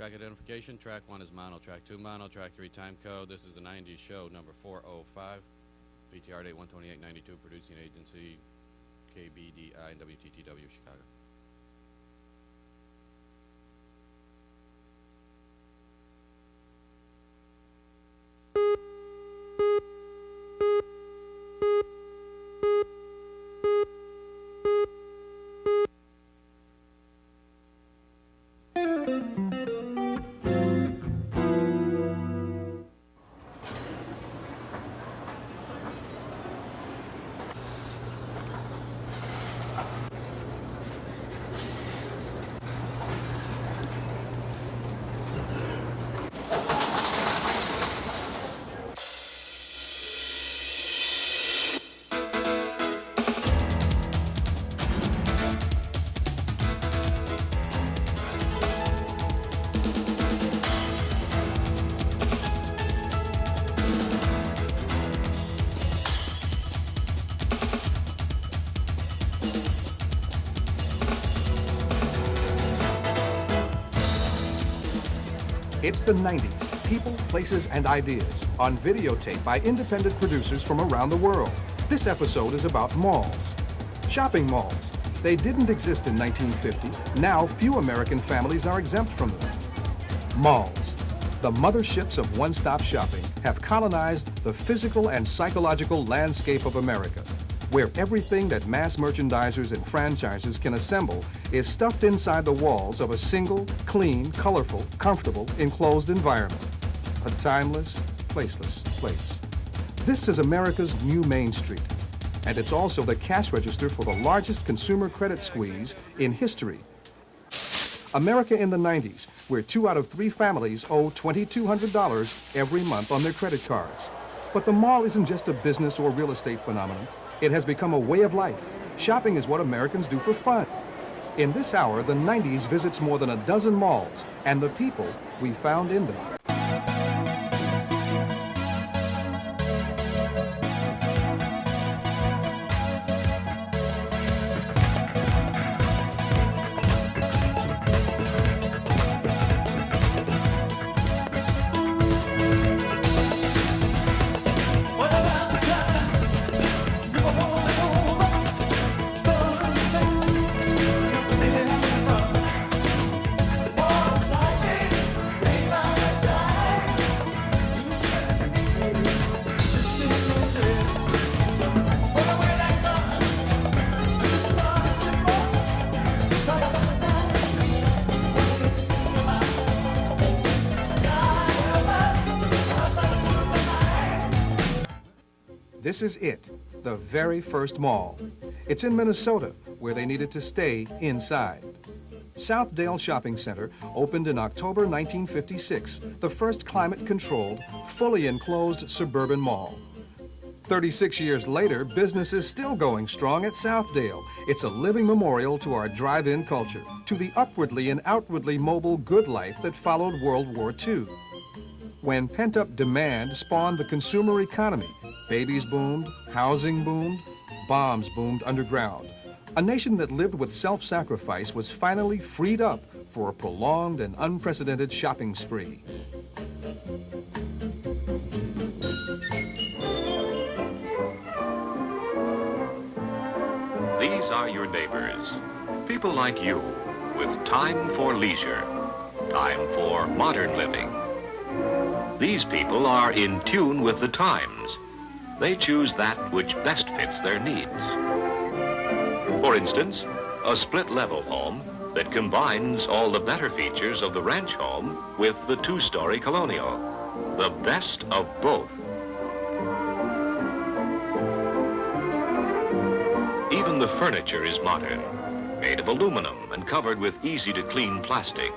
Track identification, track 1 is mono, track 2 mono, track 3 time code. This is the 90s show, number 405. PTR date 12892, producing agency KBDI and WTTW Chicago. It's the 90s, people, places, and ideas, on videotape by independent producers from around the world. This episode is about malls. Shopping malls. They didn't exist in 1950. Now, few American families are exempt from them. Malls. The motherships of one-stop shopping have colonized the physical and psychological landscape of America, where everything that mass merchandisers and franchisers can assemble is stuffed inside the walls of a single, clean, colorful, comfortable, enclosed environment. A timeless, placeless place. This is America's new Main Street, and it's also the cash register for the largest consumer credit squeeze in history. America in the 90s, where 2 out of 3 families owe $2,200 every month on their credit cards. But the mall isn't just a business or real estate phenomenon. It has become a way of life. Shopping is what Americans do for fun. In this hour, the 90s visits more than a dozen malls and the people we found in them. This is it, the very first mall. It's in Minnesota, where they needed to stay inside. Southdale Shopping Center opened in October 1956, the first climate-controlled, fully enclosed suburban mall. 36 years later, business is still going strong at Southdale. It's a living memorial to our drive-in culture, to the upwardly and outwardly mobile good life that followed World War II. When pent-up demand spawned the consumer economy, babies boomed, housing boomed, bombs boomed underground. A nation that lived with self-sacrifice was finally freed up for a prolonged and unprecedented shopping spree. These are your neighbors, people like you, with time for leisure, time for modern living. These people are in tune with the times. They choose that which best fits their needs. For instance, a split-level home that combines all the better features of the ranch home with the 2-story colonial, the best of both. Even the furniture is modern, made of aluminum and covered with easy-to-clean plastic.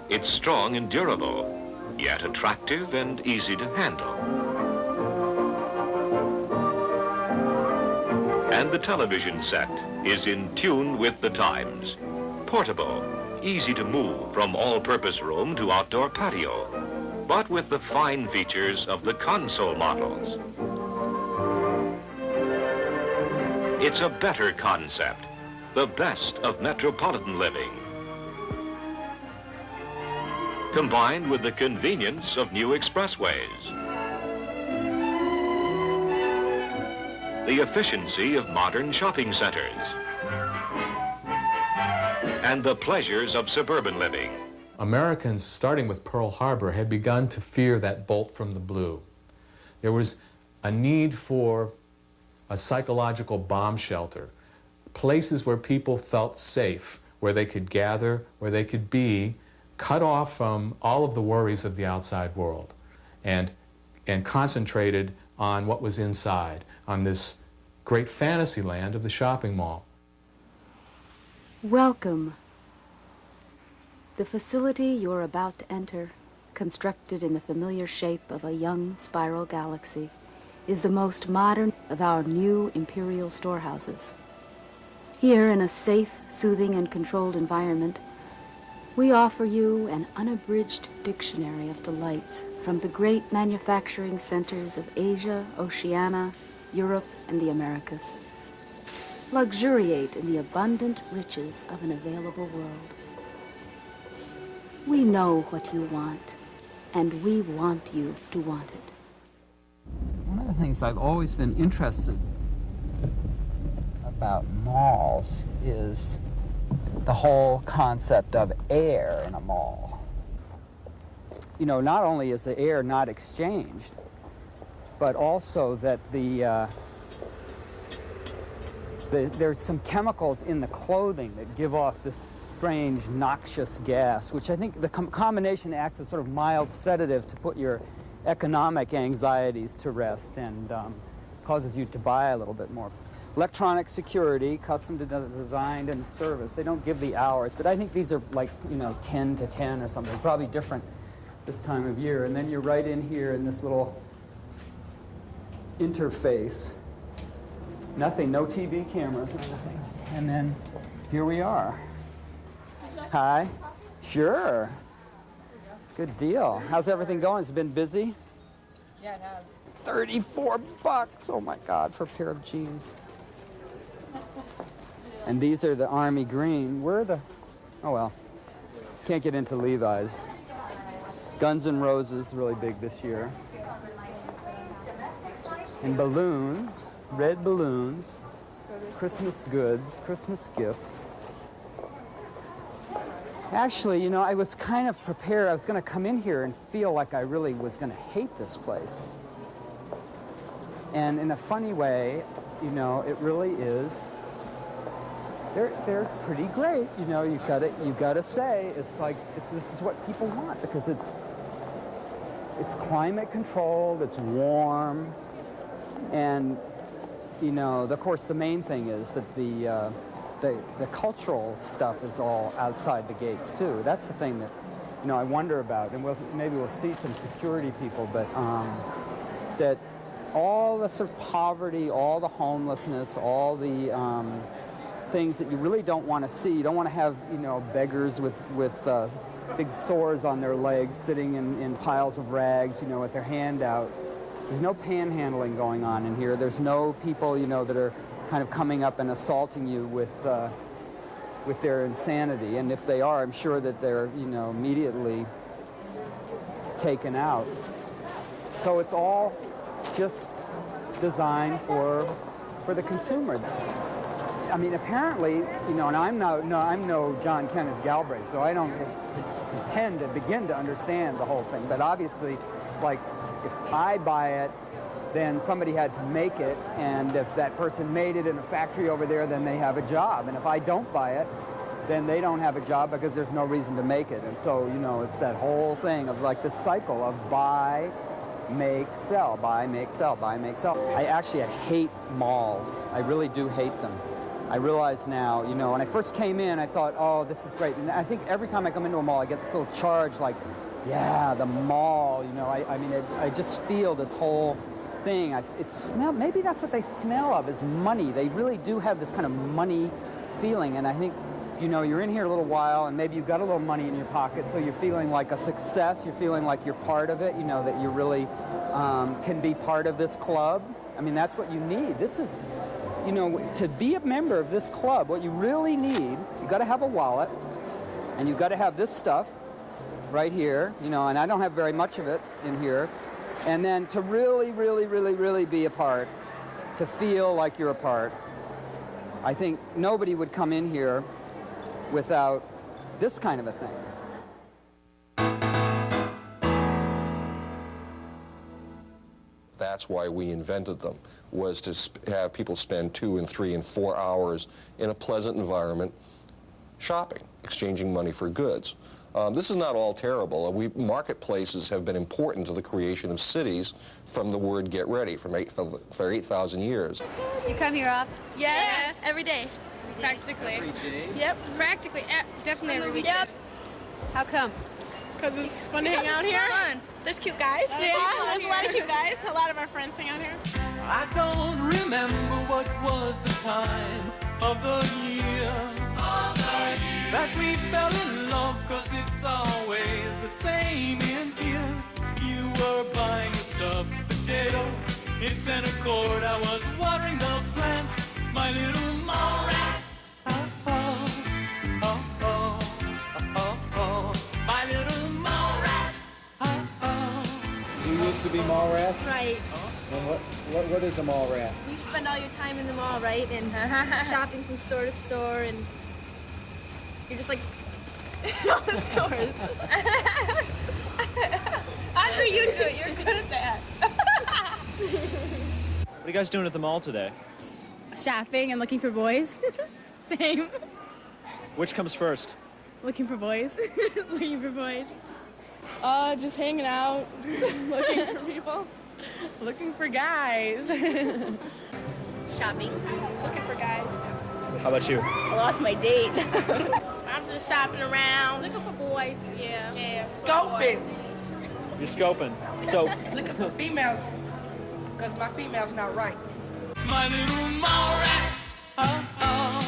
It's strong and durable, yet attractive and easy to handle. And the television set is in tune with the times. Portable, easy to move from all-purpose room to outdoor patio, but with the fine features of the console models. It's a better concept, the best of metropolitan living. combined with the convenience of new expressways, the efficiency of modern shopping centers, and the pleasures of suburban living. Americans, starting with Pearl Harbor, had begun to fear that bolt from the blue. There was a need for a psychological bomb shelter, places where people felt safe, where they could gather, where they could be, cut off from all of the worries of the outside world, and concentrated on what was inside, on this great fantasy land of the shopping mall. Welcome. The facility you're about to enter, constructed in the familiar shape of a young spiral galaxy, is the most modern of our new imperial storehouses. Here, in a safe, soothing, and controlled environment, we offer you an unabridged dictionary of delights from the great manufacturing centers of Asia, Oceania, Europe, and the Americas. Luxuriate in the abundant riches of an available world. We know what you want, and we want you to want it. One of the things I've always been interested about malls is the whole concept of air in a mall. You know, not only is the air not exchanged, but also that there's some chemicals in the clothing that give off this strange noxious gas, which I think the combination acts as sort of mild sedative to put your economic anxieties to rest and causes you to buy a little bit more. Electronic security, custom designed and serviced. They don't give the hours, but I think these are like, 10 to 10 or something, probably different this time of year. And then you're right in here in this little interface. Nothing, no TV cameras or anything. And then here we are. Hi. Sure. Good deal. How's everything going? Has it been busy? Yeah, it has. $34. Oh my God, for a pair of jeans. And these are the army green. Where are the... Oh well. Can't get into Levi's. Guns N' Roses, really big this year. And balloons, red balloons, Christmas goods, Christmas gifts. Actually, I was kind of prepared. I was going to come in here and feel like I really was going to hate this place. And in a funny way, it really is. They're pretty great. You gotta say this is what people want because it's climate controlled. It's warm, and of course the main thing is that the cultural stuff is all outside the gates too. That's the thing that I wonder about, and maybe we'll see some security people, but that all the sort of poverty, all the homelessness, all the things that you really don't want to see. You don't want to have beggars with big sores on their legs sitting in piles of rags, with their hand out. There's no panhandling going on in here. There's no people that are kind of coming up and assaulting you with their insanity. And if they are, I'm sure that they're immediately taken out. So it's all just designed for the consumer. I mean, apparently, and I'm no John Kenneth Galbraith, so I don't pretend to begin to understand the whole thing. But obviously, like, if I buy it, then somebody had to make it, and if that person made it in a factory over there, then they have a job. And if I don't buy it, then they don't have a job because there's no reason to make it. And so, it's that whole thing of like this cycle of buy, make, sell, buy, make, sell, buy, make, sell. I hate malls. I really do hate them. I realize now, when I first came in, I thought, oh, this is great. And I think every time I come into a mall, I get this little charge like, yeah, the mall, I just feel this whole thing. Maybe that's what they smell of, is money. They really do have this kind of money feeling. And I think, you're in here a little while, and maybe you've got a little money in your pocket, so you're feeling like a success. You're feeling like you're part of it, that you really can be part of this club. I mean, that's what you need. This is... to be a member of this club, what you really need, you got to have a wallet, and you got to have this stuff, right here, you know, and I don't have very much of it in here. And then to really, really, really, really be a part, to feel like you're a part, I think nobody would come in here without this kind of a thing. That's why we invented them, was to have people spend 2 and 3 and 4 hours in a pleasant environment shopping, exchanging money for goods. This is not all terrible. Marketplaces have been important to the creation of cities from the word get ready for 8,000 years. You come here often? Yes. Every day. Practically. Every day? Yep. Practically. Definitely every weekend. Yep. How come? Because it's fun to hang out here. Fun. There's cute guys. Yeah, there's a lot of cute guys. A lot of our friends hang out here. I don't remember what was the time of the year that we fell in love, 'cause it's always the same in here. You were buying a stuffed potato in center court. I was watering the plants, my little mall rat. Oh, oh, oh, oh, oh, oh, my little mall rat. Oh, oh. You used to be mall rats? Right. And what is a mall rat? You spend all your time in the mall, right? And shopping from store to store, and you're just like all the stores. Andre, you do it. You're good at that. What are you guys doing at the mall today? Shopping and looking for boys. Same. Which comes first? Looking for boys. Looking for boys. Just hanging out. Looking for people. Looking for guys. Shopping. Looking for guys. How about you? I lost my date. I'm just shopping around. Looking for boys. Yeah. Yeah. Scoping. You're scoping. So, Looking for females, because my female's not right. My little mall rat. Oh, oh,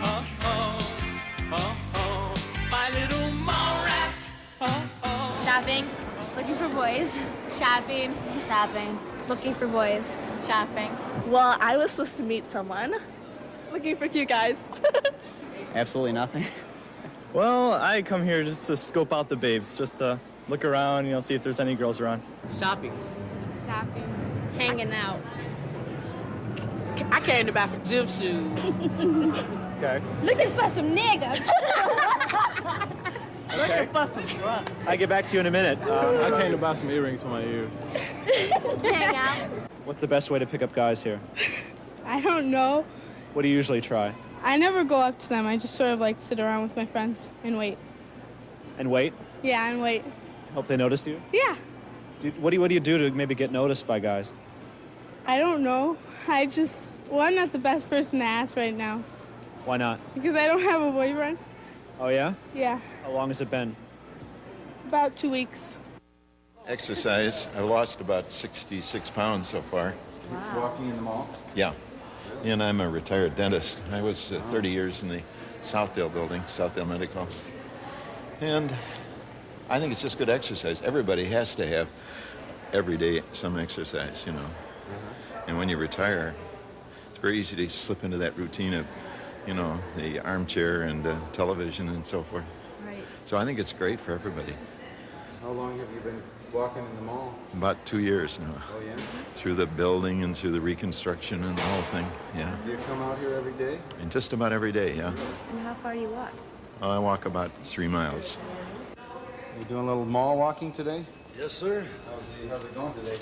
oh, oh, oh, oh, my little mall rat. Oh, oh. Shopping. Looking for boys. Shopping. Shopping. Looking for boys. Shopping. Well, I was supposed to meet someone. Looking for cute guys. Absolutely nothing. well, I come here just to scope out the babes, just to look around, see if there's any girls around. Shopping. Shopping. Hanging out. I came to buy some gym shoes. Okay. Looking for some niggas. Okay. I'll get back to you in a minute. I came to buy some earrings for my ears. Hang out. What's the best way to pick up guys here? I don't know. What do you usually try? I never go up to them. I just sort of like sit around with my friends and wait. And wait? Yeah, and wait. Hope they notice you? Yeah. What do you do to maybe get noticed by guys? I don't know. I'm not the best person to ask right now. Why not? Because I don't have a boyfriend. Oh, yeah? Yeah. How long has it been? About 2 weeks. Exercise. I lost about 66 pounds so far. Wow. Walking in the mall? Yeah. And I'm a retired dentist. I was 30 years in the Southdale building, Southdale Medical. And I think it's just good exercise. Everybody has to have every day some exercise, And when you retire, it's very easy to slip into that routine of, the armchair and television and so forth. Right. So I think it's great for everybody. How long have you been walking in the mall? About 2 years now. Oh, yeah? Through the building and through the reconstruction and the whole thing, yeah. Do you come out here every day? And just about every day, yeah. And how far do you walk? I walk about 3 miles. You doing a little mall walking today? Yes, sir. How's it going today?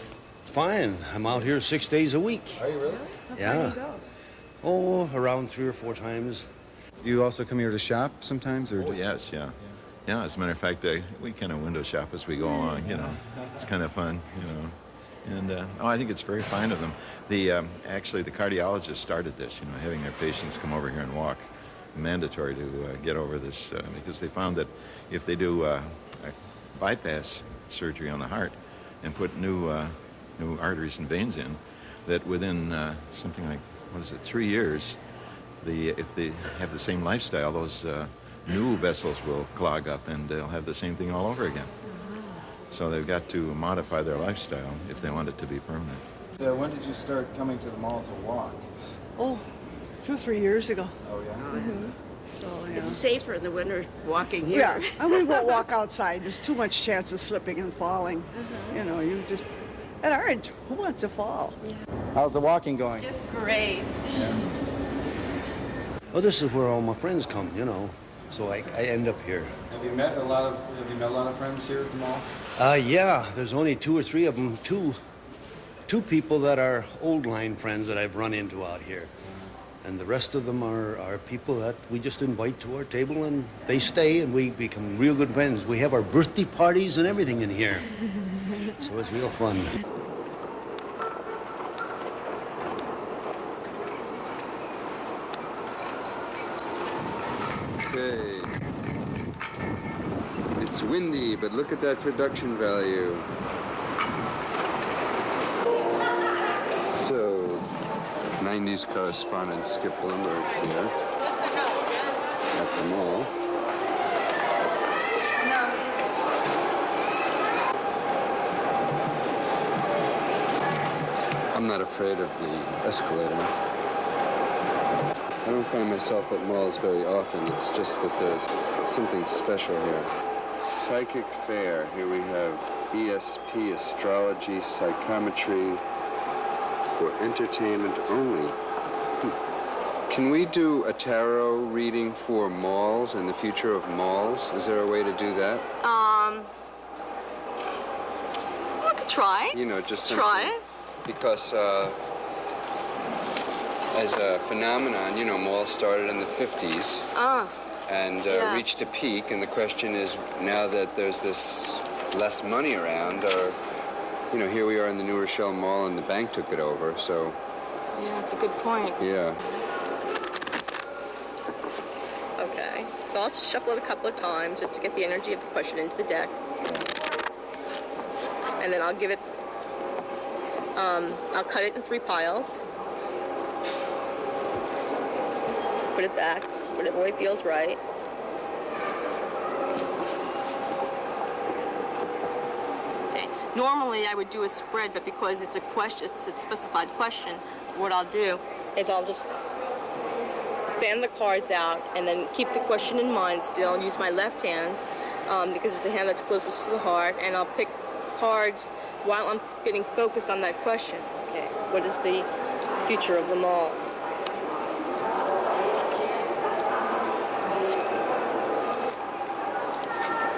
Fine. I'm out here 6 days a week. Are you really? Yeah. How far do you go? Oh, around 3 or 4 times. Do you also come here to shop sometimes? Or Oh, yes, yeah. Yeah, as a matter of fact, we kind of window shop as we go along, It's kind of fun, And I think it's very fine of them. Actually, the cardiologist started this, having their patients come over here and walk. Mandatory to get over this because they found that if they do a bypass surgery on the heart and put new arteries and veins in, that within something like 3 years, if they have the same lifestyle, those new vessels will clog up and they'll have the same thing all over again. So they've got to modify their lifestyle if they want it to be permanent. So when did you start coming to the mall to walk? Oh, 2 or 3 years ago. Oh, yeah? So, you It's know. safer in the winter walking here. Yeah, and we won't walk outside. There's too much chance of slipping and falling. Mm-hmm. You know, you just, at our age, who wants to fall? How's the walking going? Just great. Yeah. Well, this is where all my friends come, you know. So I end up here. Have you met a lot of friends here at the mall? Yeah, there's only 2 or 3 of them. Two people that are old line friends that I've run into out here. And the rest of them are people that we just invite to our table, and they stay, and we become real good friends. We have our birthday parties and everything in here. So it's real fun. Okay. It's windy, but look at that production value. So, 90s correspondent Skip Lindbergh here at the mall. I'm not afraid of the escalator. I don't find myself at malls very often. It's just that there's something special here. Psychic fair. Here we have ESP, astrology, psychometry, for entertainment only. Can we do a tarot reading for malls and the future of malls? Is there a way to do that? I could try. You know, just something. Try it. Because as a phenomenon, you know, malls started in the 50s and yeah. reached a peak, and the question is, now that there's this less money around, you know, here we are in the New Rochelle Mall and the bank took it over, so... Yeah, that's a good point. Yeah. Okay, so I'll just shuffle it a couple of times just to get the energy of the question into the deck. And then I'll give it, I'll cut it in 3 piles. Put it back, whatever way feels right. Okay. Normally I would do a spread, but because it's a question, it's a specified question, what I'll do is I'll just fan the cards out and then keep the question in mind still, use my left hand because it's the hand that's closest to the heart, and I'll pick cards while I'm getting focused on that question. Okay, what is the future of the mall?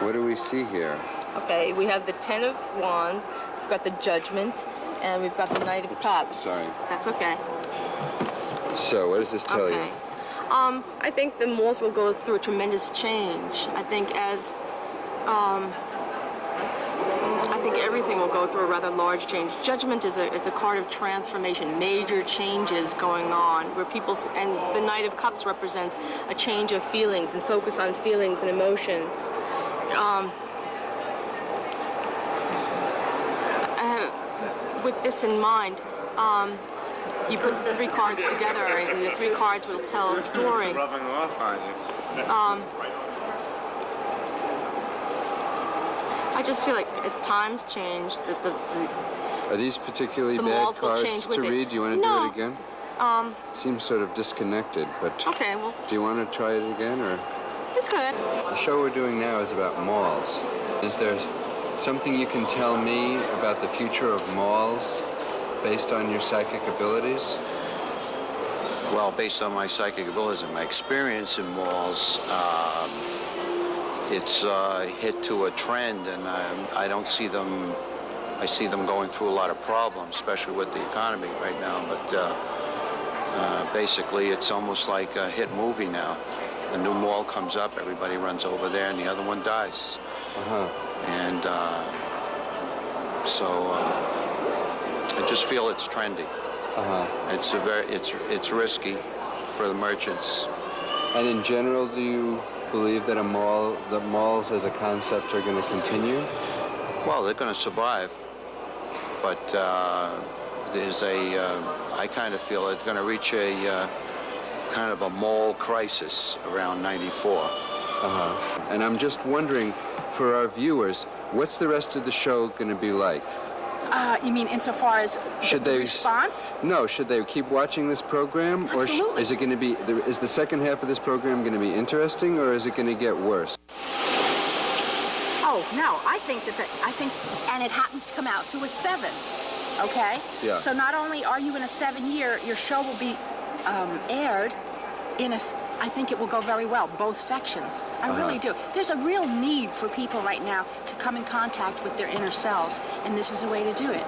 What do we see here? Okay, we have the 10 of Wands, we've got the Judgment, and we've got the Knight of Cups. Sorry. That's okay. So, what does this tell you? I think the malls will go through a tremendous change. I think everything will go through a rather large change. Judgment is a card of transformation, major changes going on, where and the Knight of Cups represents a change of feelings and focus on feelings and emotions. With this in mind, you put the 3 cards together, and the 3 cards will tell a story. I just feel like as times change, Are these particularly the bad malls will cards change to with it. read? Do you want to No. do it again? Seems sort of disconnected, but... Okay, well... Do you want to try it again, or...? We could. The show we're doing now is about malls. Is there something you can tell me about the future of malls based on your psychic abilities? Well, based on my psychic abilities and my experience in malls, it's hit to a trend, and I don't see them. I see them going through a lot of problems, especially with the economy right now. But basically, it's almost like a hit movie now. The new mall comes up, everybody runs over there, and the other one dies. And so I just feel it's trendy. It's risky for the merchants. And in general, do you believe that that malls as a concept are going to continue? Well, they're going to survive, but there's I kind of feel it's going to reach a kind of a mall crisis around '94. And I'm just wondering, for our viewers, what's the rest of the show going to be like? You mean insofar as Should the they response? No, should they keep watching this program, or Absolutely. is it going to be? Is the second half of this program going to be interesting, or is it going to get worse? Oh no, I think and it happens to come out to a 7. Okay. Yeah. So not only are you in a 7-year, your show will be aired in a. I think it will go very well, both sections. I really do. There's a real need for people right now to come in contact with their inner selves, and this is a way to do it.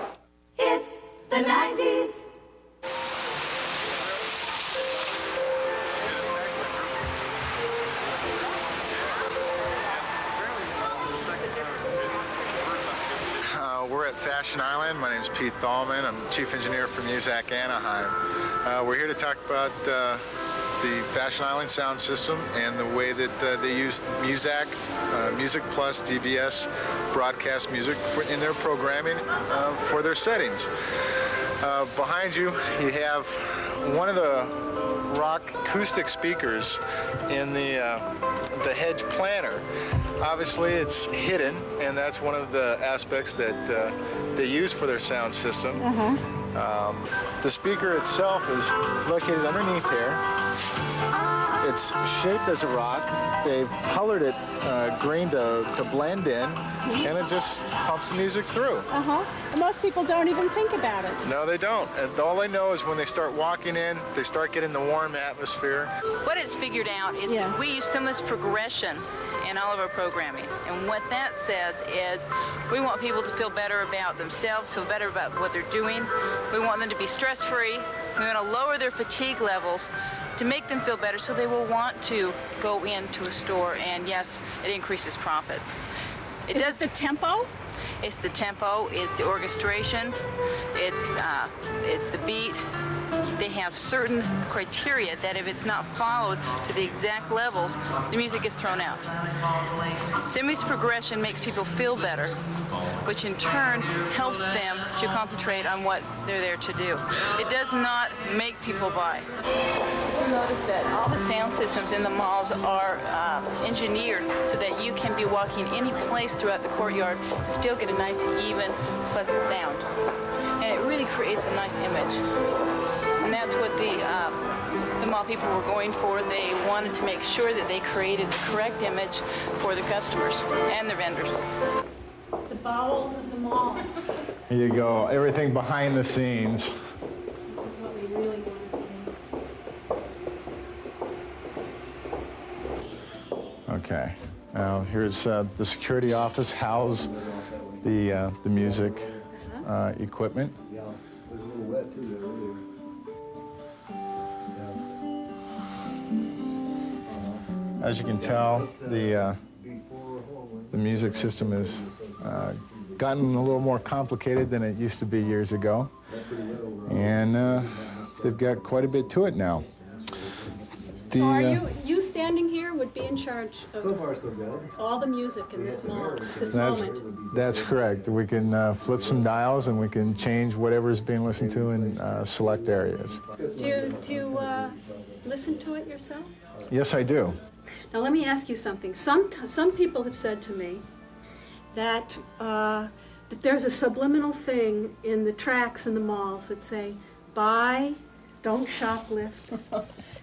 It's the 90s. We're at Fashion Island. My name's Pete Thalman. I'm the chief engineer for Muzak Anaheim. We're here to talk about the Fashion Island sound system and the way that they use Muzak, Music Plus, DBS, broadcast music in their programming for their settings. Behind you, you have one of the rock acoustic speakers in the hedge planter. Obviously, it's hidden, and that's one of the aspects that they use for their sound system. The speaker itself is located underneath here. It's shaped as a rock. They've colored it green to blend in, and it just pumps the music through. Most people don't even think about it. No, they don't. And all they know is when they start walking in, they start getting the warm atmosphere. What it's figured out is that we use seamless progression in all of our programming. And what that says is we want people to feel better about themselves, feel better about what they're doing. We want them to be stress-free. We want to lower their fatigue levels to make them feel better so they will want to go into a store, and yes, it increases profits. Is it the tempo? It's the tempo, it's the orchestration, it's the beat. They have certain criteria that if it's not followed to the exact levels, the music gets thrown out. Seamless progression makes people feel better, which in turn helps them to concentrate on what they're there to do. It does not make people buy. You'll notice that all the sound systems in the malls are engineered so that you can be walking any place throughout the courtyard and still get a nice, even, pleasant sound. And it really creates a nice image. And that's what the mall people were going for. They wanted to make sure that they created the correct image for the customers and the vendors. The bowels of the mall. Here you go, everything behind the scenes. This is what we really want to see. Okay, now here's the security office, house the music equipment. As you can tell, the music system has gotten a little more complicated than it used to be years ago, and they've got quite a bit to it now. So are you standing here would be in charge of all the music in this mall, this moment? That's correct. We can flip some dials and we can change whatever's being listened to in select areas. Do you listen to it yourself? Yes, I do. Now let me ask you something. Some people have said to me that that there's a subliminal thing in the tracks in the malls that say, buy, don't shoplift.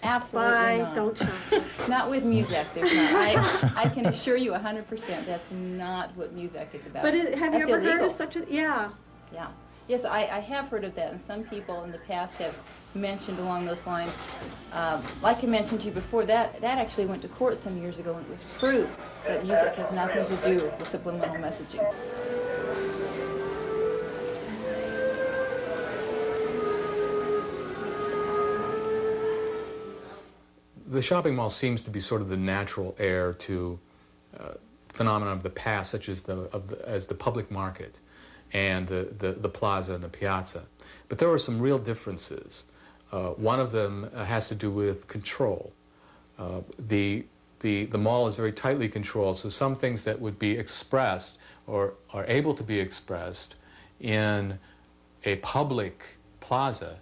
Absolutely buy, not. don't shoplift. Not with music. There's not. I can assure you 100% that's not what music is about. But have you That's ever heard illegal. of such a, yeah. Yeah. Yes, I have heard of that, and some people in the past have mentioned along those lines. Like I mentioned to you before, that actually went to court some years ago, and it was proved that music has nothing to do with subliminal messaging. The shopping mall seems to be sort of the natural heir to phenomena of the past, such as the public market and the plaza and the piazza. But there are some real differences. One of them has to do with control. The mall is very tightly controlled, so some things that would be expressed or are able to be expressed in a public plaza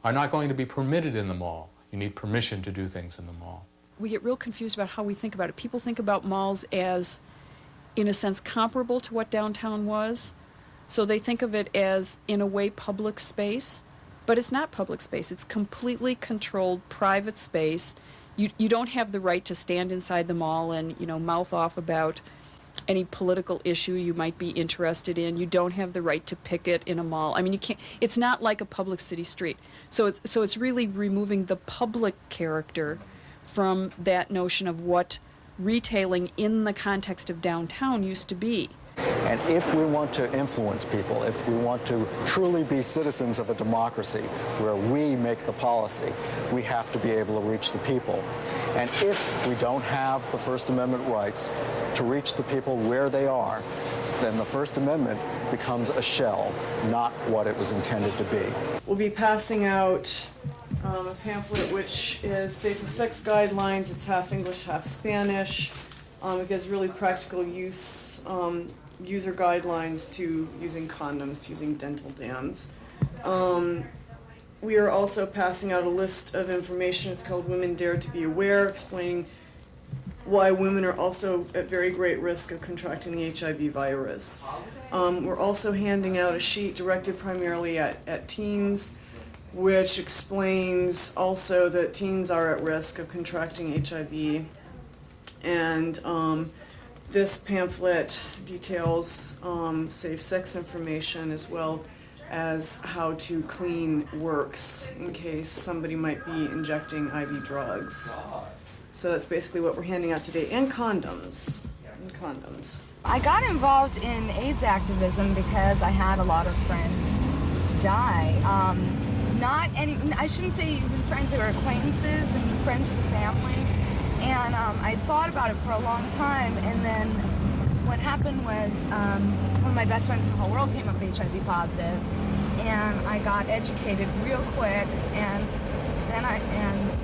are not going to be permitted in the mall. You need permission to do things in the mall. We get real confused about how we think about it. People think about malls as, in a sense, comparable to what downtown was, So they think of it as, in a way, public space, but it's not public space. It's completely controlled private space. You don't have the right to stand inside the mall and, you know, mouth off about any political issue you might be interested in. You don't have the right to picket in a mall. I mean, you can't. It's not like a public city street. So it's really removing the public character from that notion of what retailing in the context of downtown used to be. And if we want to influence people, if we want to truly be citizens of a democracy where we make the policy, we have to be able to reach the people. And if we don't have the First Amendment rights to reach the people where they are, then the First Amendment becomes a shell, not what it was intended to be. We'll be passing out a pamphlet which is safe sex guidelines. It's half English, half Spanish. It gives really practical user guidelines to using condoms, to using dental dams. We are also passing out a list of information. It's called Women Dare to Be Aware, explaining why women are also at very great risk of contracting the HIV virus. We're also handing out a sheet directed primarily at teens, which explains also that teens are at risk of contracting HIV. And this pamphlet details safe sex information as well as how to clean works in case somebody might be injecting IV drugs. So that's basically what we're handing out today, and condoms. I got involved in AIDS activism because I had a lot of friends die. I shouldn't say even friends, they were acquaintances and friends of the family. And I thought about it for a long time, and then what happened was one of my best friends in the whole world came up HIV positive, and I got educated real quick, and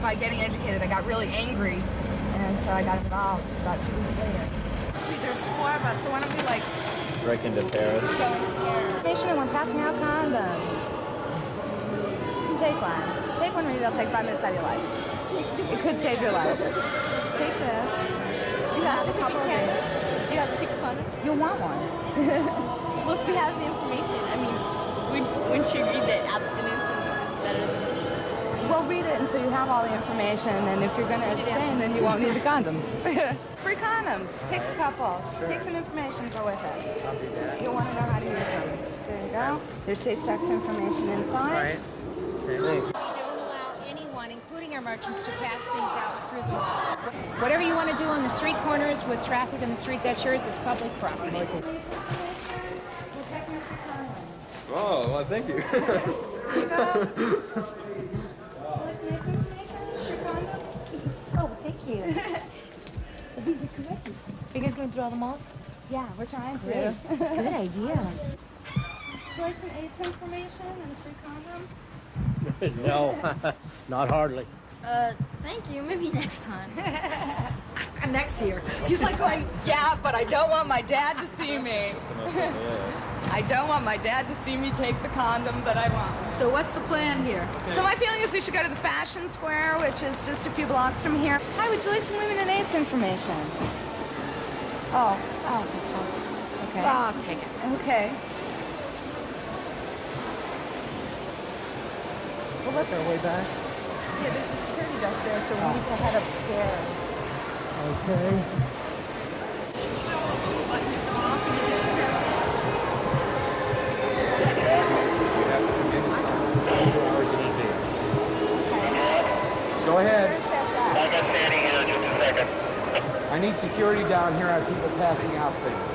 by getting educated I got really angry, and so I got involved about 2 weeks later. See, there's 4 of us, so why don't we Break into pairs. go in here? Information, and we're passing out condoms. You can take one. Take one, read it, it'll take 5 minutes out of your life. It could save your life. Take this. You have a couple of days. You have to take a condom? You'll want one. Well, if we have the information, I mean, wouldn't you agree that abstinence is better than... Well, read it, and so you have all the information, and if you're going to abstain, then you won't need the condoms. Free condoms. Take a couple. Sure. Take some information, go with it. I'll do that. You'll want to know how to use them. There you go. There's safe sex information inside. All right. Okay, thanks. Including our merchants, to pass things out through the mall. Whatever you want to do on the street corners with traffic in the street, that's yours. It's public property. Oh, well, thank you. There you go. Oh, thank you. These are correct. Are you guys going through all the malls? Yeah, we're trying to. Great. Good idea. Would you like some AIDS information and a free condom? No, not hardly. Thank you. Maybe next time. Next year. He's like going, yeah, but I don't want my dad to see me. I don't want my dad to see me take the condom that I want. So what's the plan here? Okay. So my feeling is we should go to the Fashion Square, which is just a few blocks from here. Hi, would you like some women and AIDS information? Oh, I don't think so. Okay. Well, I'll take it. Okay. Well, let's... Our way back? Yeah, there's a security desk there, so we need to head upstairs. Okay. Go ahead. Where's that desk? I need security down here. I have people passing out things.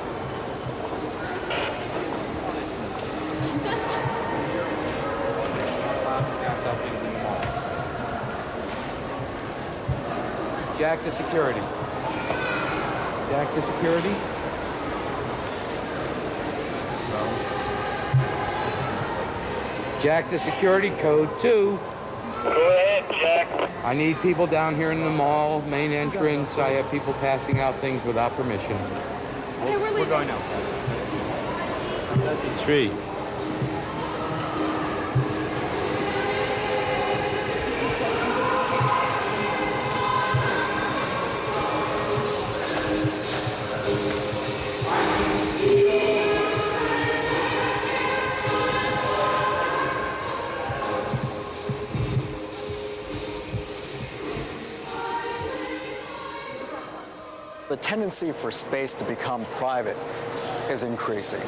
Pass out things in the mall. Jack to security. Jack to security. Jack to security, code 2. Go ahead, Jack. I need people down here in the mall, main entrance. I have people passing out things without permission. Okay, we're leaving. We're going out. That's a treat. The tendency for space to become private is increasing.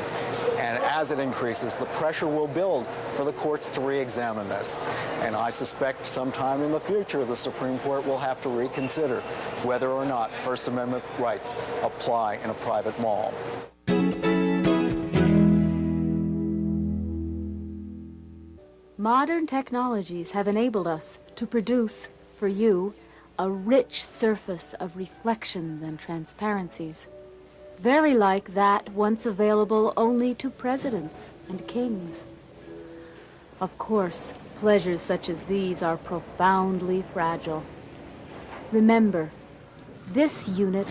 And as it increases, the pressure will build for the courts to re-examine this. And I suspect sometime in the future, the Supreme Court will have to reconsider whether or not First Amendment rights apply in a private mall. Modern technologies have enabled us to produce, for you, a rich surface of reflections and transparencies, very like that once available only to presidents and kings. Of course, pleasures such as these are profoundly fragile. Remember, this unit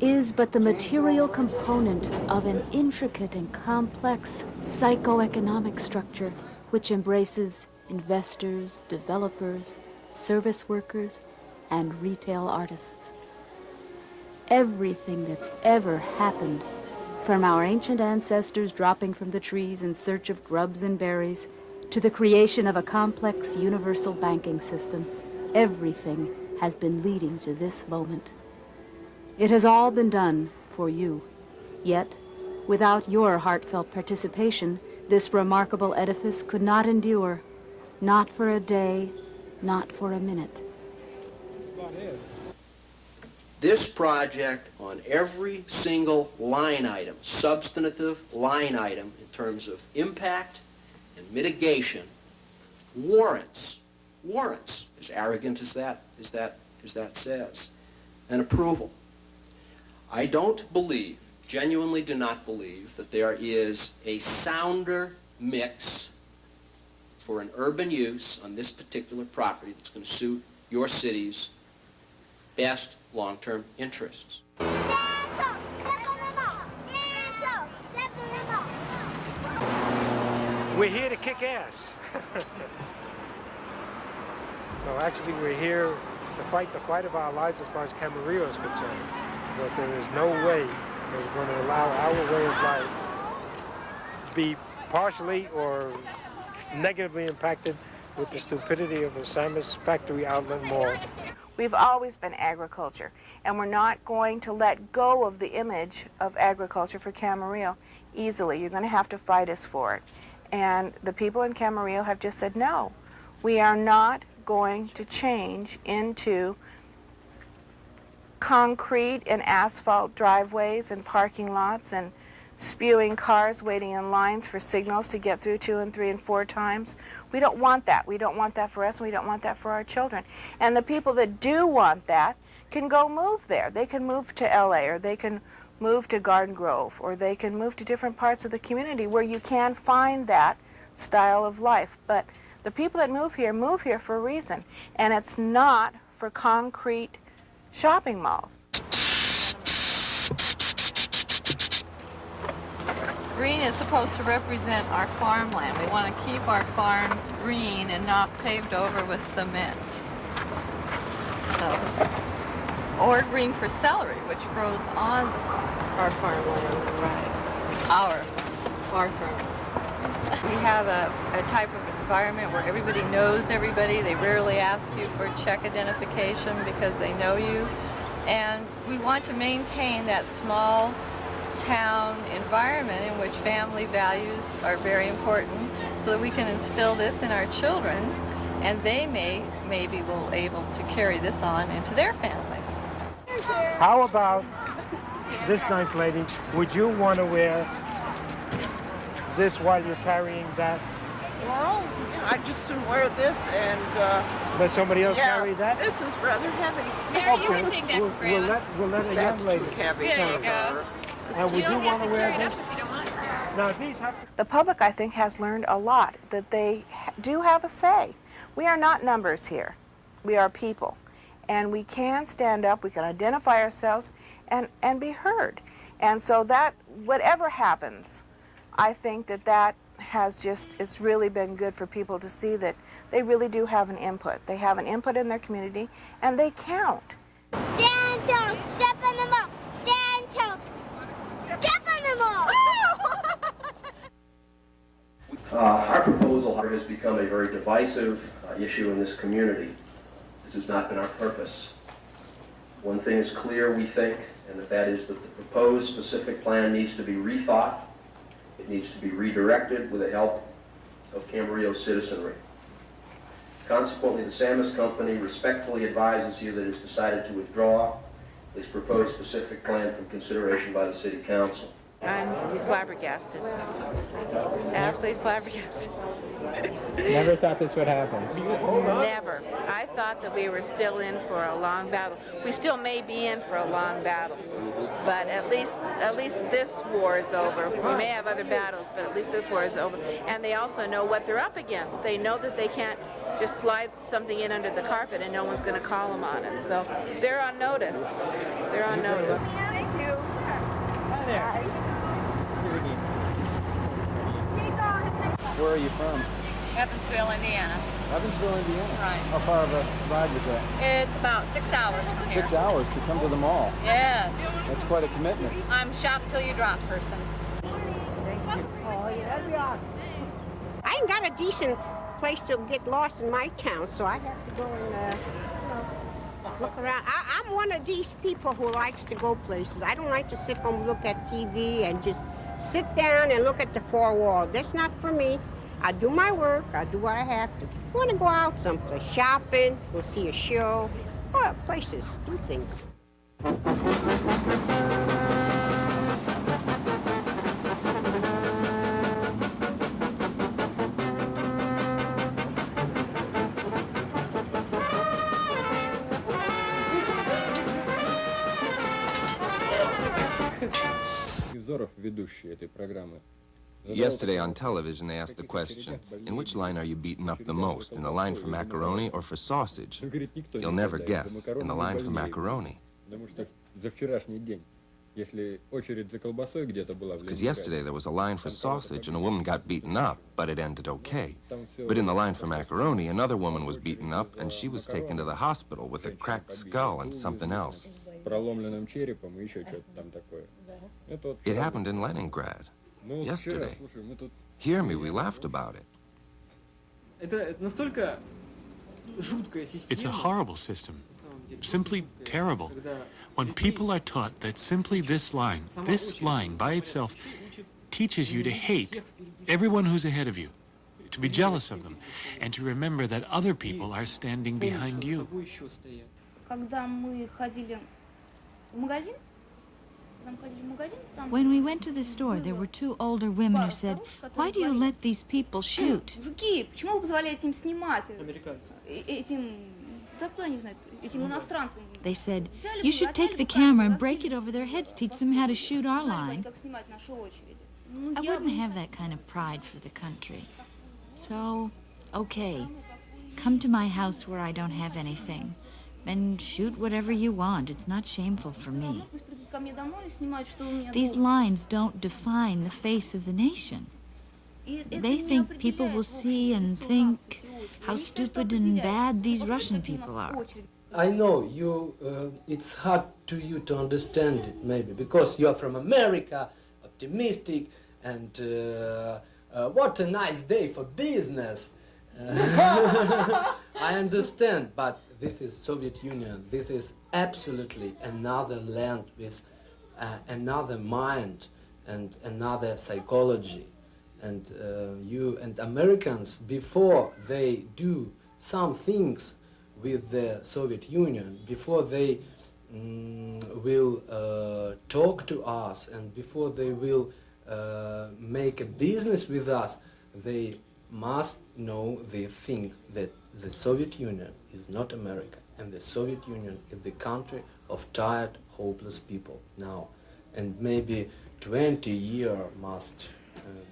is but the material component of an intricate and complex psychoeconomic structure which embraces investors, developers, service workers, and retail artists. Everything that's ever happened, from our ancient ancestors dropping from the trees in search of grubs and berries, to the creation of a complex universal banking system, everything has been leading to this moment. It has all been done for you. Yet, without your heartfelt participation, this remarkable edifice could not endure, not for a day, not for a minute. This project, on every single line item, substantive line item in terms of impact and mitigation, warrants, as arrogant as that says, an approval. I don't believe, genuinely do not believe, that there is a sounder mix for an urban use on this particular property that's going to suit your city's best long-term interests. We're here to kick ass. No, actually, we're here to fight the fight of our lives as far as Camarillo is concerned. But there is no way that we're going to allow our way of life be partially or negatively impacted with the stupidity of the Samus Factory Outlet Mall. We've always been agriculture, and we're not going to let go of the image of agriculture for Camarillo easily. You're going to have to fight us for it. And the people in Camarillo have just said, no, we are not going to change into concrete and asphalt driveways and parking lots and spewing cars waiting in lines for signals to get through 2 and 3 and 4 times. We don't want that. We don't want that for us, and we don't want that for our children. And the people that do want that can go move there. They can move to LA, or they can move to Garden Grove, or they can move to different parts of the community where you can find that style of life. But the people that move here for a reason, and it's not for concrete shopping malls. Green is supposed to represent our farmland. We want to keep our farms green and not paved over with cement. So, or green for celery, which grows on our farmland. Right. Our farm. We have a type of environment where everybody knows everybody. They rarely ask you for check identification because they know you. And we want to maintain that small town environment in which family values are very important, so that we can instill this in our children, and they maybe will able to carry this on into their families. How about this nice lady? Would you want to wear this while you're carrying that? Well, I just soon wear this and let somebody else carry that? This is rather heavy. Mary, you can take that for Grandma. We'll let a young lady. Heavy. There you go. And would you want to wear this? Now, these have The public, I think, has learned a lot, that they do have a say. We are not numbers here. We are people. And we can stand up, we can identify ourselves, and be heard. And so that, whatever happens, I think that has just, it's really been good for people to see that they really do have an input. They have an input in their community, and they count. Stand tall, step on the ball. Stand tall, step on the ball. Our proposal has become a very divisive issue in this community. This has not been our purpose. One thing is clear, we think, and that is that the proposed specific plan needs to be rethought. It needs to be redirected with the help of Camarillo citizenry. Consequently, the Samus Company respectfully advises you that it has decided to withdraw this proposed specific plan from consideration by the City Council. I'm flabbergasted. Absolutely flabbergasted. Never thought this would happen. Never. I thought that we were still in for a long battle. We still may be in for a long battle, but at least this war is over. We may have other battles, but at least this war is over. And they also know what they're up against. They know that they can't just slide something in under the carpet and no one's going to call them on it. So they're on notice. They're on notice. Thank you. Hi there. Where are you from? Evansville, Indiana. Evansville, Indiana. Right. How far of a ride was that? It's about 6 hours from here. 6 hours to come to the mall. Yes. That's quite a commitment. I'm shop till you drop person. I ain't got a decent place to get lost in my town, so I have to go and look around. I'm one of these people who likes to go places. I don't like to sit home and look at TV and just sit down and look at the four walls. That's not for me. I do my work. I do what I have to. I want to go out someplace, shopping, go see a show, or places, do things. Yesterday on television, they asked the question, in which line are you beaten up the most, in the line for macaroni or for sausage? You'll never guess, in the line for macaroni. Because yesterday there was a line for sausage and a woman got beaten up, but it ended okay. But in the line for macaroni, another woman was beaten up and she was taken to the hospital with a cracked skull and something else. It happened in Leningrad. Yesterday. Hear me, we laughed about it. It's a horrible system. Simply terrible. When people are taught that simply this line by itself, teaches you to hate everyone who's ahead of you, to be jealous of them, and to remember that other people are standing behind you. When we went to the store, there were two older women who said, "Why do you let these people shoot?" They said, "You should take the camera and break it over their heads, teach them how to shoot our line." I wouldn't have that kind of pride for the country. So, okay, come to my house where I don't have anything, and shoot whatever you want. It's not shameful for me. These lines don't define the face of the nation. They think people will see and think how stupid and bad these Russian people are. I know you, it's hard to you to understand it, maybe, because you are from America, optimistic, and what a nice day for business. I understand, but this is Soviet Union. This is absolutely another land with another mind and another psychology. And you and Americans, before they do some things with the Soviet Union, before they will talk to us and before they will make a business with us, they must know, they think that the Soviet Union is not America, and the Soviet Union is the country of tired, hopeless people now. And maybe 20 years must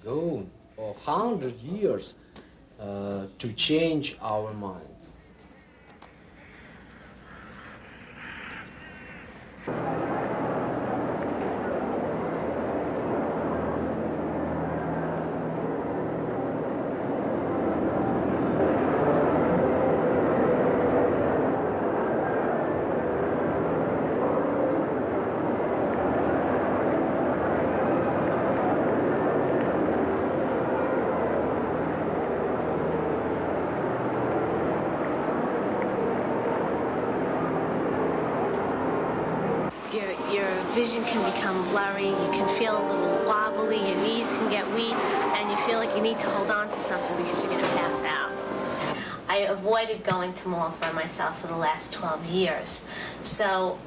go, or 100 years to change our mind. vision can become blurry, you can feel a little wobbly, your knees can get weak, and you feel like you need to hold on to something because you're going to pass out. I avoided going to malls by myself for the last 12 years. So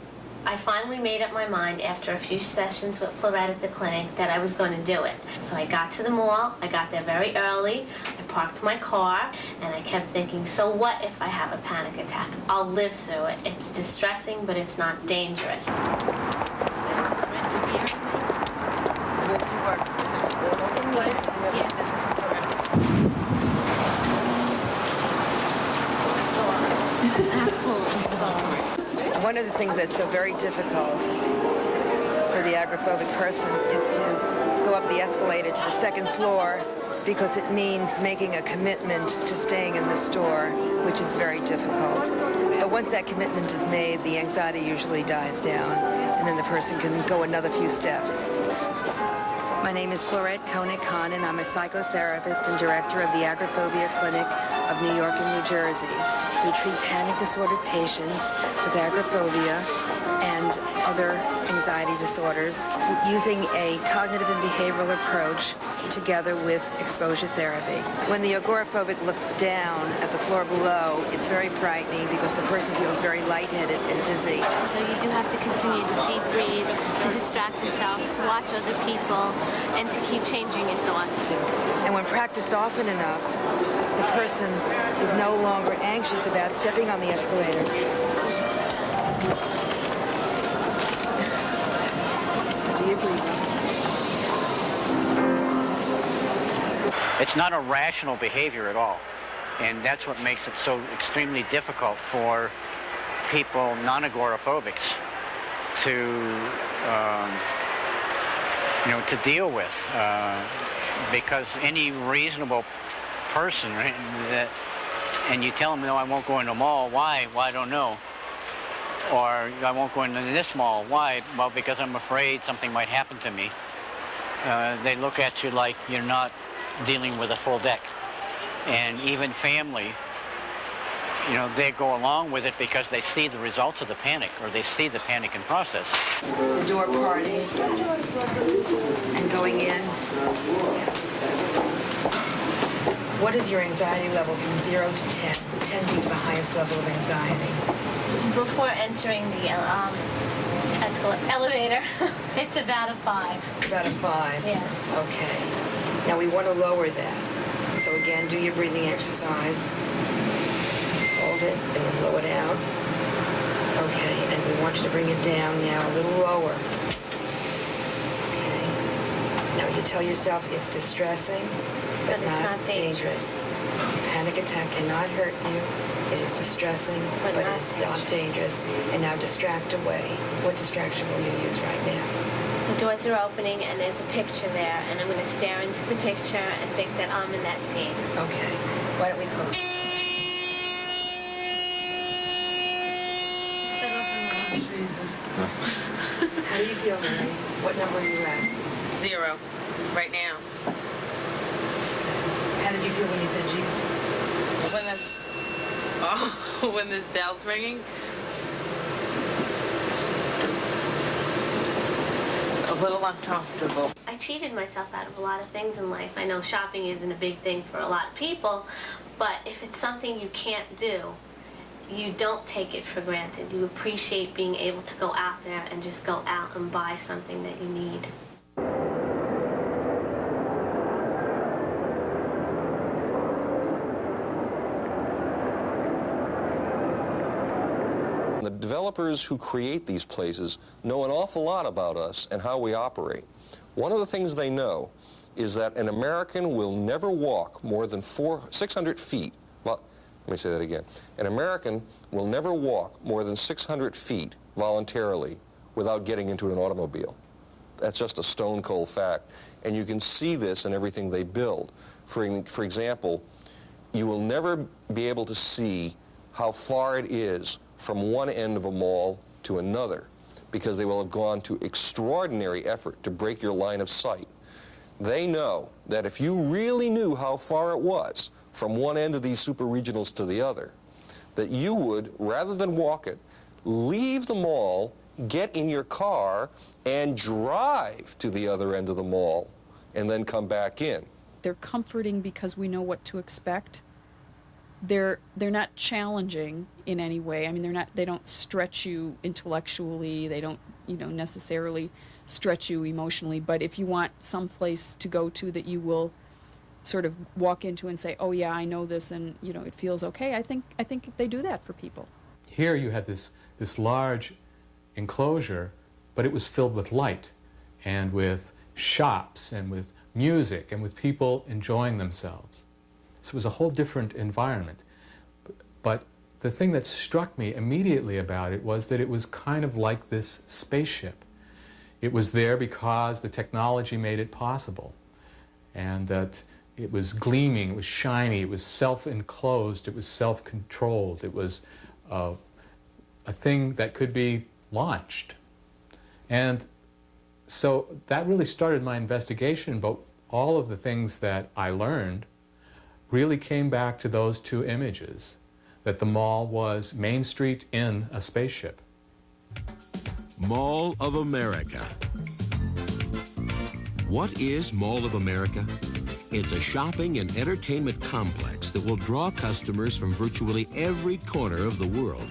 I finally made up my mind after a few sessions with Florette at the clinic that I was going to do it. So I got to the mall, I got there very early, I parked my car, and I kept thinking, so what if I have a panic attack? I'll live through it. It's distressing, but it's not dangerous. One of the things that's so very difficult for the agoraphobic person is to go up the escalator to the second floor because it means making a commitment to staying in the store, which is very difficult. But once that commitment is made, the anxiety usually dies down, and then the person can go another few steps. My name is Florette Koenig-Kahn, and I'm a psychotherapist and director of the Agoraphobia Clinic of New York and New Jersey. We treat panic disordered patients with agoraphobia and other anxiety disorders using a cognitive and behavioral approach together with exposure therapy. When the agoraphobic looks down at the floor below, it's very frightening because the person feels very lightheaded and dizzy. So you do have to continue to deep breathe, to distract yourself, to watch other people, and to keep changing your thoughts. And when practiced often enough, the person is no longer anxious about stepping on the escalator. Do you breathe? It's not a rational behavior at all. And that's what makes it so extremely difficult for people, non-agoraphobics, to deal with. Because any reasonable person, right, and you tell them, no, I won't go in the mall. Why? Well, I don't know. Or I won't go into this mall. Why? Well, because I'm afraid something might happen to me. They look at you like you're not dealing with a full deck. And even family, they go along with it because they see the results of the panic, or they see the panic in process. The door parting and going in. What is your anxiety level from 0 to 10? 10 being the highest level of anxiety. Before entering the elevator, it's about a 5. It's about a 5? Yeah. Okay. Now we want to lower that. So again, do your breathing exercise. Hold it and then blow it out. Okay, and we want you to bring it down now a little lower. Okay. Now you tell yourself it's distressing, but not dangerous. Panic attack cannot hurt you. It is distressing, but it's not dangerous. And now distract away. What distraction will you use right now? The doors are opening and there's a picture there, and I'm going to stare into the picture and think that I'm in that scene. Okay. Why don't we close it? Jesus. How do you feel, Mary? What number are you at? 0. Right now. How did you feel when you said Jesus? When this bell's ringing? A little uncomfortable. I cheated myself out of a lot of things in life. I know shopping isn't a big thing for a lot of people, but if it's something you can't do, you don't take it for granted. You appreciate being able to go out there and just go out and buy something that you need. The developers who create these places know an awful lot about us and how we operate. One of the things they know is that an American will never walk more than 600 feet. Well, let me say that again. An American will never walk more than 600 feet voluntarily without getting into an automobile. That's just a stone-cold fact. And you can see this in everything they build. For example, you will never be able to see how far it is from one end of a mall to another, because they will have gone to extraordinary effort to break your line of sight. They know that if you really knew how far it was from one end of these super regionals to the other, that you would, rather than walk it, leave the mall get in your car and drive to the other end of the mall and then come back in. They're comforting because we know what to expect. They're not challenging in any way. I mean, they don't stretch you intellectually. They don't, necessarily stretch you emotionally. But if you want some place to go to that you will sort of walk into and say, "Oh yeah, I know this," and it feels okay. I think they do that for people. Here you had this large enclosure, but it was filled with light and with shops and with music and with people enjoying themselves. So it was a whole different environment. But the thing that struck me immediately about it was that it was kind of like this spaceship. It was there because the technology made it possible, and that it was gleaming, it was shiny, it was self-enclosed, it was self-controlled, it was a thing that could be launched. And so that really started my investigation, but all of the things that I learned really came back to those two images, that the mall was Main Street in a spaceship. Mall of America. What is Mall of America? It's a shopping and entertainment complex that will draw customers from virtually every corner of the world.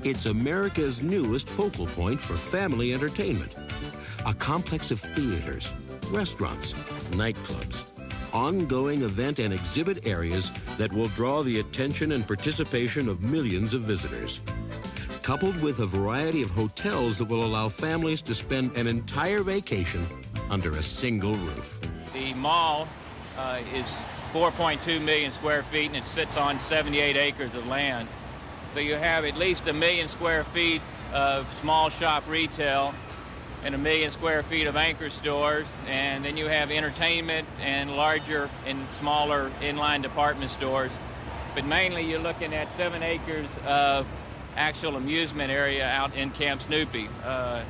It's America's newest focal point for family entertainment. A complex of theaters, restaurants, nightclubs, ongoing event and exhibit areas that will draw the attention and participation of millions of visitors. Coupled with a variety of hotels that will allow families to spend an entire vacation under a single roof. The mall is 4.2 million square feet, and it sits on 78 acres of land. So you have at least 1 million square feet of small shop retail and 1 million square feet of anchor stores, and then you have entertainment and larger and smaller inline department stores. But mainly you're looking at 7 acres of actual amusement area out in Camp Snoopy. A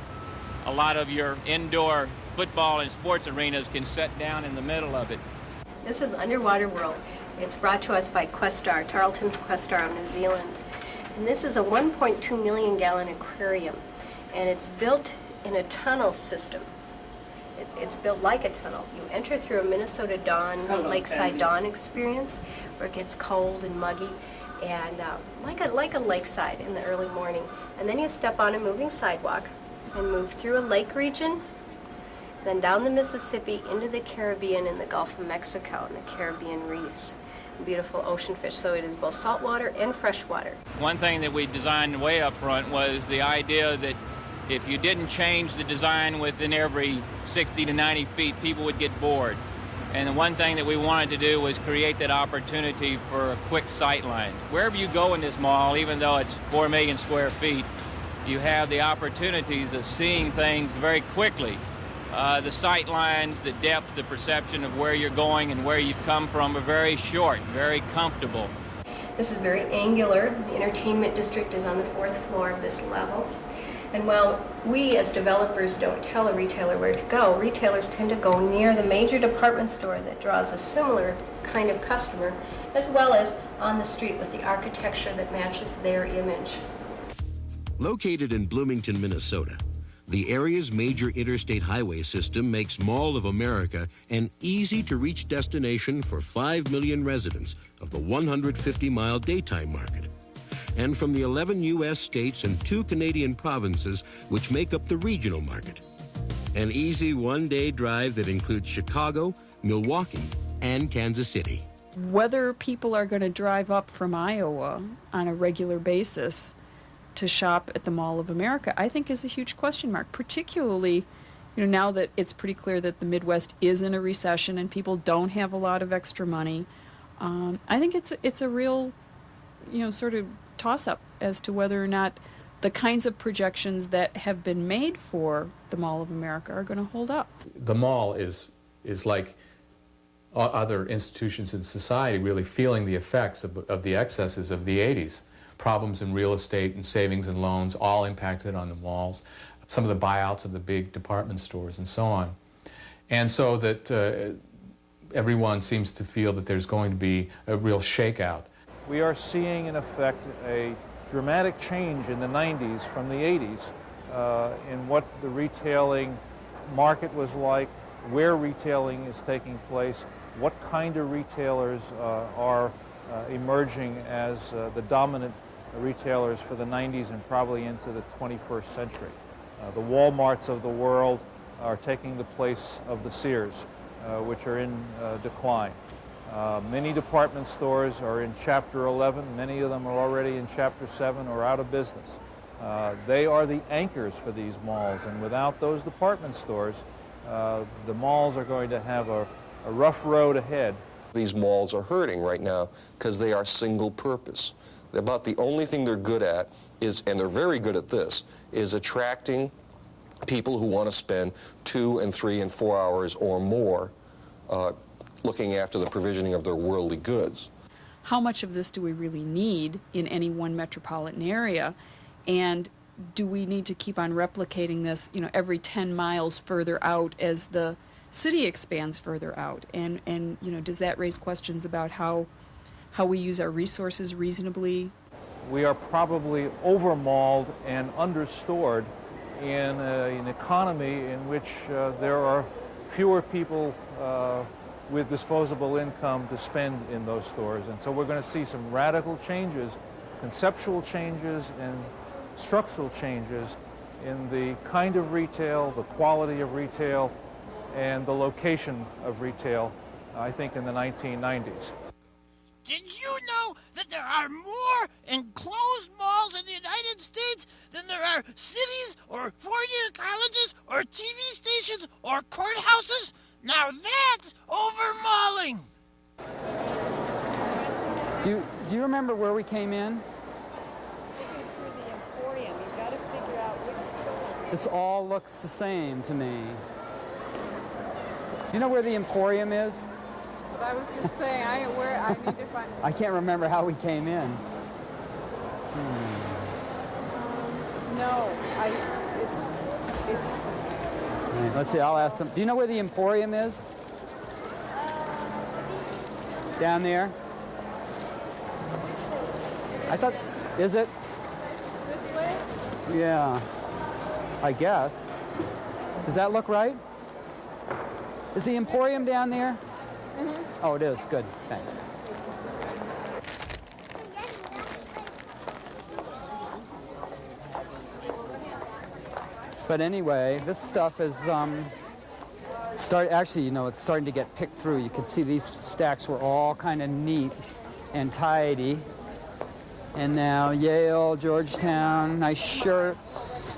lot of your indoor football and sports arenas can set down in the middle of it. This is Underwater World. It's brought to us by Questar, Tarleton's Questar of New Zealand. And this is a 1.2 million gallon aquarium, and it's built in a tunnel system. It's built like a tunnel. You enter through a Minnesota dawn, lakeside dawn experience, where it gets cold and muggy, and like a lakeside in the early morning. And then you step on a moving sidewalk and move through a lake region, then down the Mississippi into the Caribbean and the Gulf of Mexico and the Caribbean reefs. Beautiful ocean fish, so it is both saltwater and freshwater. One thing that we designed way up front was the idea that if you didn't change the design within every 60 to 90 feet, people would get bored. And the one thing that we wanted to do was create that opportunity for a quick sight line. Wherever you go in this mall, even though it's 4 million square feet, you have the opportunities of seeing things very quickly. The sight lines, the depth, the perception of where you're going and where you've come from are very short, very comfortable. This is very angular. The entertainment district is on the 4th floor of this level. And while we as developers don't tell a retailer where to go, retailers tend to go near the major department store that draws a similar kind of customer, as well as on the street with the architecture that matches their image. Located in Bloomington, Minnesota, the area's major interstate highway system makes Mall of America an easy-to-reach destination for 5 million residents of the 150-mile daytime market, and from the 11 U.S. states and 2 Canadian provinces which make up the regional market. An easy one-day drive that includes Chicago, Milwaukee, and Kansas City. Whether people are going to drive up from Iowa on a regular basis to shop at the Mall of America, I think is a huge question mark, particularly now that it's pretty clear that the Midwest is in a recession and people don't have a lot of extra money. I think it's a real sort of toss-up as to whether or not the kinds of projections that have been made for the Mall of America are going to hold up. The mall is like other institutions in society, really feeling the effects of the excesses of the 80s. Problems in real estate and savings and loans all impacted on the malls, some of the buyouts of the big department stores and so on. And so that everyone seems to feel that there's going to be a real shakeout. We are seeing, in effect, a dramatic change in the 90s from the 80s in what the retailing market was like, where retailing is taking place, what kind of retailers are emerging as the dominant retailers for the 90s and probably into the 21st century. The Walmarts of the world are taking the place of the Sears, which are in decline. Many department stores are in Chapter 11. Many of them are already in Chapter 7 or out of business. They are the anchors for these malls, and without those department stores, the malls are going to have a rough road ahead. These malls are hurting right now because they are single purpose. About the only thing they're good at is, and they're very good at this, is attracting people who want to spend 2 and 3 and 4 hours or more looking after the provisioning of their worldly goods. How much of this do we really need in any one metropolitan area? And do we need to keep on replicating this, every 10 miles further out as the city expands further out? And does that raise questions about how we use our resources reasonably? We are probably over-mauled and under-stored in an economy in which there are fewer people with disposable income to spend in those stores. And so we're going to see some radical changes, conceptual changes and structural changes in the kind of retail, the quality of retail, and the location of retail, I think, in the 1990s. Did you know that there are more enclosed malls in the United States than there are cities or four-year colleges or TV stations or courthouses? Now that's over-malling! Do you remember where we came in? This all looks the same to me. You know where the Emporium is? That's what I was just saying. I need to find. I can't remember how we came in. No, it's. Right, let's see. I'll ask them. Do you know where the Emporium is? Down there. I thought. Is it? This way? Yeah. I guess. Does that look right? Is the Emporium down there? Mm-hmm. Oh, it is. Good. Thanks. But anyway, this stuff is actually, it's starting to get picked through. You can see these stacks were all kind of neat and tidy. And now Yale, Georgetown, nice shirts,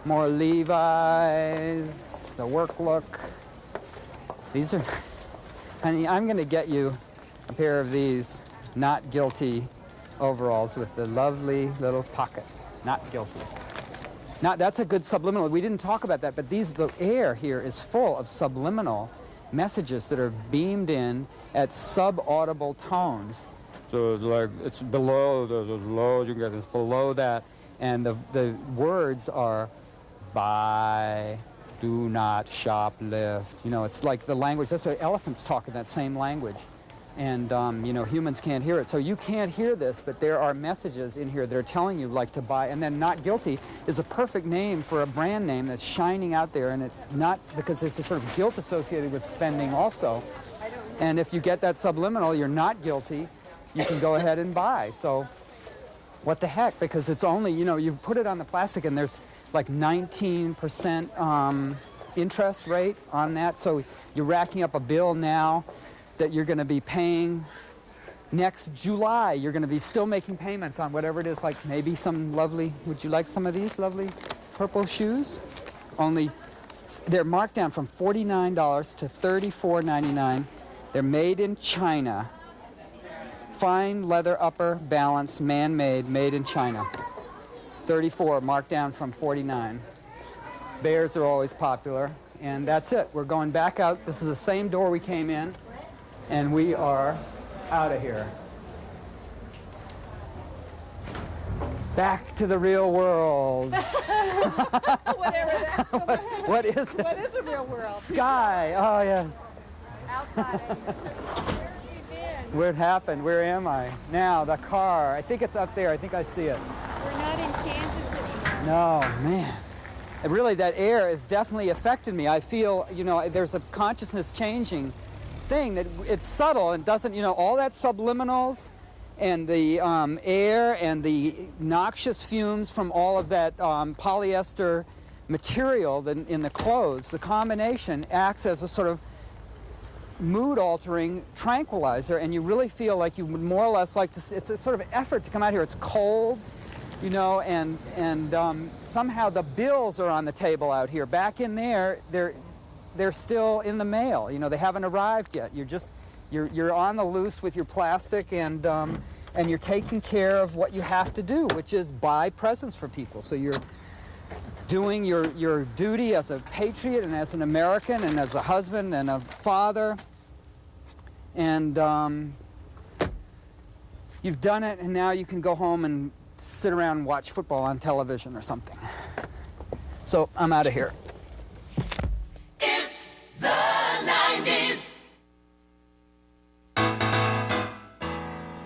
more Levi's, the work look. These are, honey, I'm going to get you a pair of these not guilty overalls with the lovely little pocket. Not guilty. Now, that's a good subliminal. We didn't talk about that, but the air here is full of subliminal messages that are beamed in at sub-audible tones. So it's like, it's below, there's low, you can get this below that, and the words are buy, do not shoplift. It's like the language, that's why elephants talk in that same language. And, humans can't hear it. So you can't hear this, but there are messages in here that are telling you, like, to buy. And then Not Guilty is a perfect name for a brand name that's shining out there, and it's not because there's a sort of guilt associated with spending also. And if you get that subliminal, you're not guilty, you can go ahead and buy. So what the heck? Because it's only, you put it on the plastic, and there's like 19% interest rate on that. So you're racking up a bill now that you're going to be paying next July. You're going to be still making payments on whatever it is, like maybe some lovely, would you like some of these lovely purple shoes? Only, they're marked down from $49 to $34.99. They're made in China. Fine leather upper, balance, man-made, made in China. 34, marked down from 49. Bears are always popular. And that's it. We're going back out. This is the same door we came in. And we are out of here. Back to the real world. Whatever that's. What is it? What is the real world? Sky. Oh, yes. Outside. Where have we been? What happened? Where am I? Now, the car. I think it's up there. I think I see it. We're not in Kansas anymore. No, man. really that air has definitely affected me. I feel, you know, there's a consciousness changing thing that it's subtle and doesn't, you know, all that subliminals and the air and the noxious fumes from all of that polyester material in the clothes, the combination acts as a sort of mood-altering tranquilizer, and you really feel like you would more or less like to, it's a sort of effort to come out here. It's cold, you know, and somehow the bills are on the table out here. Back in there, they're still in the mail. You know, they haven't arrived yet. You're on the loose with your plastic, and you're taking care of what you have to do, which is buy presents for people. So you're doing your duty as a patriot and as an American and as a husband and a father. And you've done it, and now you can go home and sit around and watch football on television or something. So I'm out of here. It's the 90s.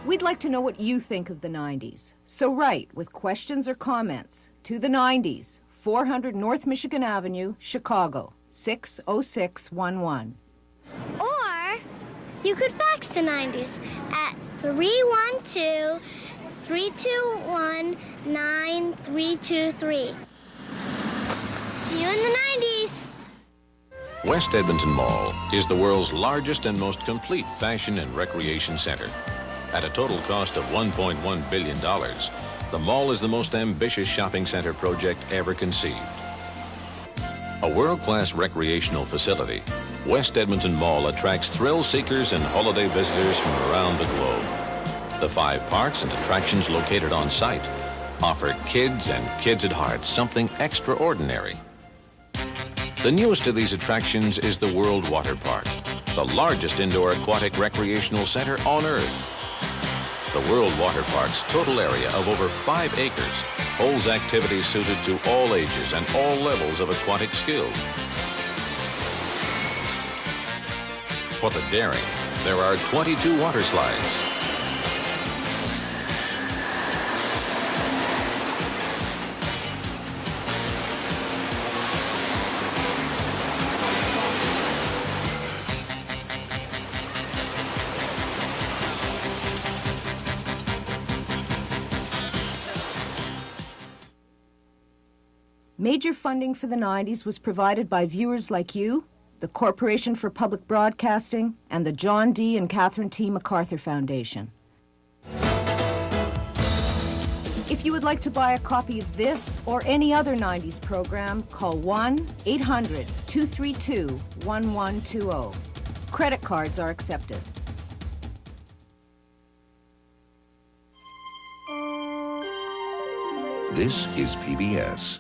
We'd like to know what you think of the 90s. So write with questions or comments to the 90s, 400 North Michigan Avenue, Chicago, 60611. Or you could fax the 90s at 312-321-9323. See you in the 90s. West Edmonton Mall is the world's largest and most complete fashion and recreation center. At a total cost of $1.1 billion, the mall is the most ambitious shopping center project ever conceived. A world-class recreational facility, West Edmonton Mall attracts thrill seekers and holiday visitors from around the globe. The 5 parks and attractions located on site offer kids and kids at heart something extraordinary. The newest of these attractions is the World Water Park, the largest indoor aquatic recreational center on Earth. The World Water Park's total area of over 5 acres holds activities suited to all ages and all levels of aquatic skill. For the daring, there are 22 water slides. Major funding for the 90s was provided by viewers like you, the Corporation for Public Broadcasting, and the John D. and Catherine T. MacArthur Foundation. If you would like to buy a copy of this or any other 90s program, call 1-800-232-1120. Credit cards are accepted. This is PBS.